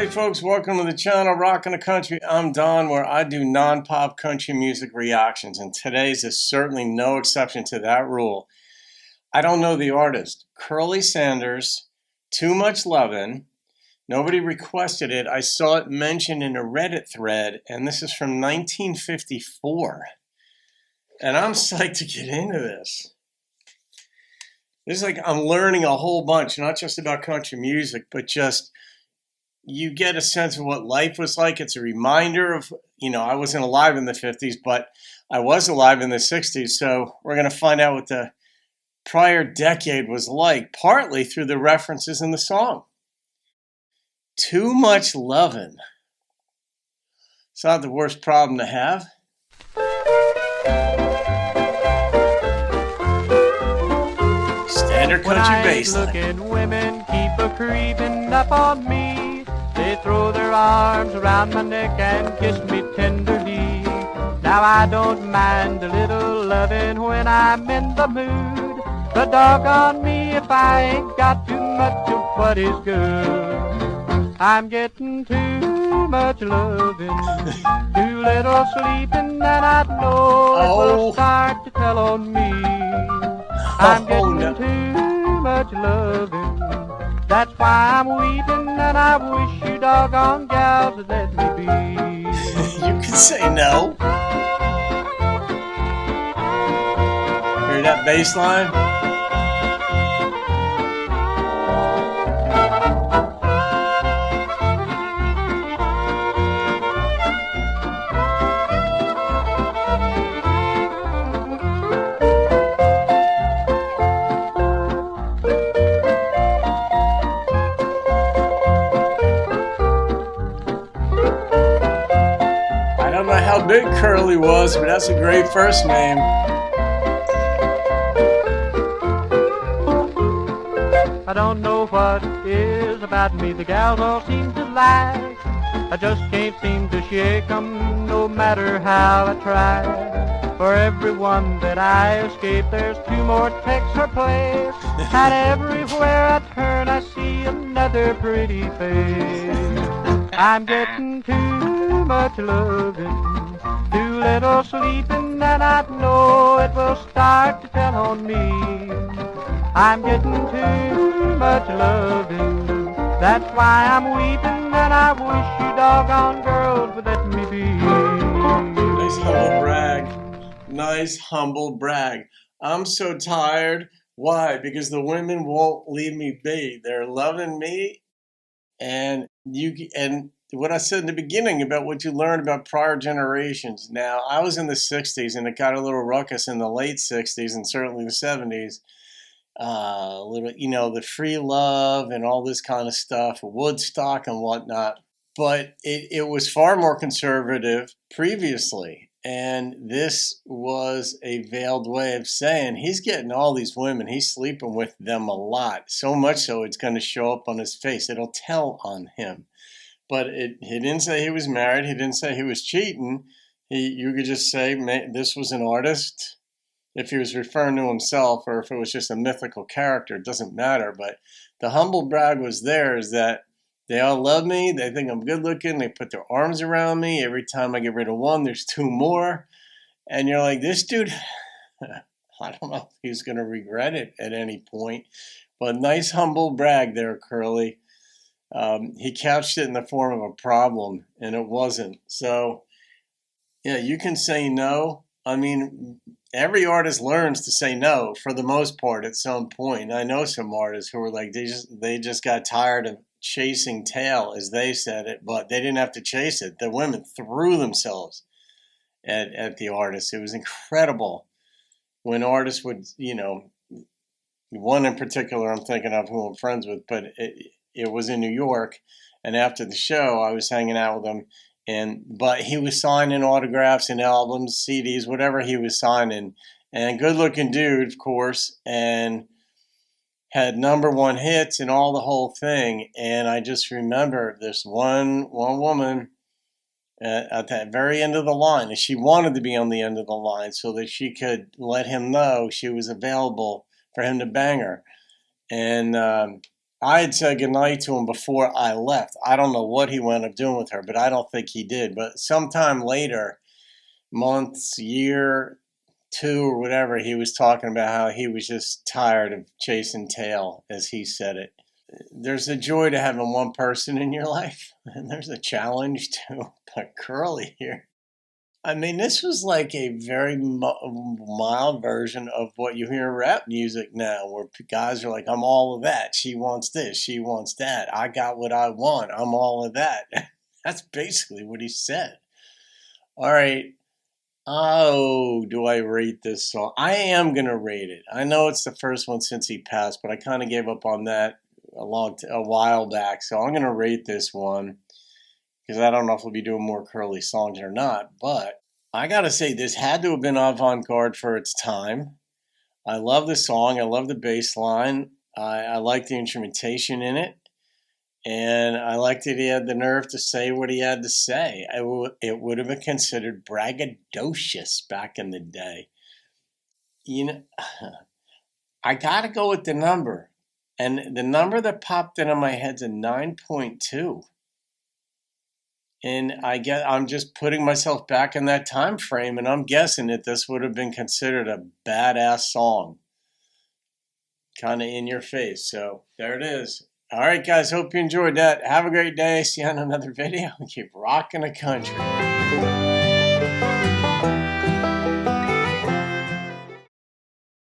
folks, welcome to the channel Rockin' the Country. I'm Don, where I do non-pop country music reactions, and today's is certainly no exception to that rule. I don't know the artist. Curley Sanders, Too Much Lovin'. Nobody requested it. I saw it mentioned in a Reddit thread, and this is from 1954. And I'm psyched to get into this. This is like I'm learning a whole bunch, not just about country music, but just you get a sense of what life was like. It's a reminder of, I wasn't alive in the 50s, but I was alive in the 60s. So we're going to find out what the prior decade was like, partly through the references in the song. Too much lovin'. It's not the worst problem to have. Standard country bass. Look at women keep a creeping up on me. They throw their arms around my neck and kiss me tenderly. Now I don't mind a little loving when I'm in the mood, but doggone me if I ain't got too much of what is good. I'm getting too much loving, too little sleeping, and I know it will start to tell on me. I'm getting too much loving, that's why I'm weeping, and I wish you doggone gals would let me be. You can say no. Hear that bass line? I don't know how big Curley was, but that's a great first name. I don't know what it is about me the gals all seem to like. I just can't seem to shake 'em no matter how I try. For every one that I escape, there's two more takes her place. And everywhere I turn, I see another pretty face. I'm getting too much loving, too little sleeping, and I know it will start to tell on me. I'm getting too much loving, that's why I'm weeping, and I wish you doggone girls would let me be. Nice humble brag. Nice humble brag. I'm so tired. Why? Because the women won't leave me be. They're loving me, and what I said in the beginning about what you learn about prior generations. Now, I was in the 60s, and it got a little ruckus in the late 60s and certainly the 70s. The free love and all this kind of stuff, Woodstock and whatnot. But it was far more conservative previously. And this was a veiled way of saying he's getting all these women. He's sleeping with them a lot. So much so it's going to show up on his face. It'll tell on him. But he didn't say he was married. He didn't say he was cheating. You could just say this was an artist. If he was referring to himself or if it was just a mythical character, it doesn't matter. But the humble brag was there is that they all love me. They think I'm good looking. They put their arms around me. Every time I get rid of one, there's two more. And you're like, this dude, I don't know if he's going to regret it at any point. But nice humble brag there, Curley. He couched it in the form of a problem, and it wasn't. So, yeah, you can say no. I mean, every artist learns to say no for the most part at some point. I know some artists who were like, they just got tired of chasing tail, as they said it, but they didn't have to chase it. The women threw themselves at the artists. It was incredible when artists would, one in particular I'm thinking of who I'm friends with, but it was in New York, and after the show I was hanging out with him, but he was signing autographs and albums, CDs, whatever he was signing, and good looking dude, of course, and had #1 hits and all the whole thing. And I just remember this one woman at that very end of the line, and she wanted to be on the end of the line so that she could let him know she was available for him to bang her. And I had said goodnight to him before I left. I don't know what he wound up doing with her, but I don't think he did. But sometime later, months, year, two, or whatever, he was talking about how he was just tired of chasing tail, as he said it. There's a joy to having one person in your life, and there's a challenge too. But Curly here, I mean, this was like a very mild version of what you hear in rap music now, where guys are like, I'm all of that. She wants this. She wants that. I got what I want. I'm all of that. That's basically what he said. All right. Oh, do I rate this song? I am going to rate it. I know it's the first one since he passed, but I kind of gave up on that a while back. So I'm going to rate this one, because I don't know if we'll be doing more Curly songs or not, but I gotta say, this had to have been avant-garde for its time. I love the song. I love the bass line. I like the instrumentation in it. And I liked that he had the nerve to say what he had to say. It would have been considered braggadocious back in the day. You know, I gotta go with the number. And the number that popped into my head's a 9.2. And I'm just putting myself back in that time frame, and I'm guessing that this would have been considered a badass song, kind of in your face. So there it is. All right, guys, hope you enjoyed that. Have a great day. See you on another video. Keep rocking the country.